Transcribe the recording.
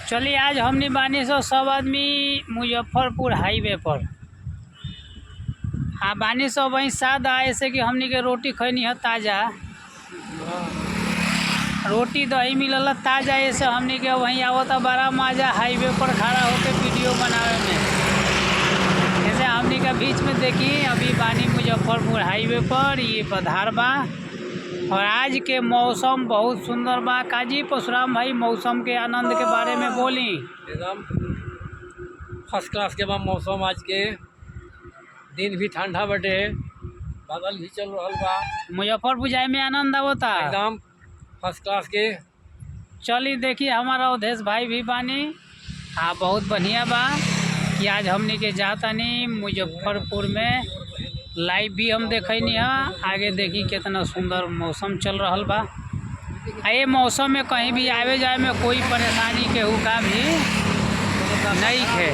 चलिए आज हमने बानी सब आदमी मुजफ्फरपुर हाईवे पर बानी सब वहीं सादा ऐसे कि हमनी के रोटी खैनी है ताज़ा रोटी दही मिलल ताज़ा। ऐसे हमनी के वहीं आवता बड़ा मजा हाईवे पर खड़ा होकर वीडियो बनावे में। ऐसे हमनी का बीच में देखी अभी बानी मुजफ्फरपुर हाईवे पर ये पधार बा और आज के मौसम बहुत सुंदर बा। काजी परशुराम भाई मौसम के आनंद के बारे में बोली। एकदम फर्स्ट क्लास के बा मौसम। आज के दिन भी ठंडा बटे, बादल भी चल रहा बा। मुजफ्फरपुर जाए में आनंद आवता एकदम फर्स्ट क्लास के। चली देखिए हमारा अवधेश भाई भी बानी बहुत बढ़िया बा कि आज हमनी के जातानी मुजफ्फरपुर में लाइव भी हम देखनी है। आगे देखी कितना सुंदर मौसम चल रहा बा। ये मौसम में कहीं भी आवे जाए में कोई परेशानी केहू का भी नहीं है।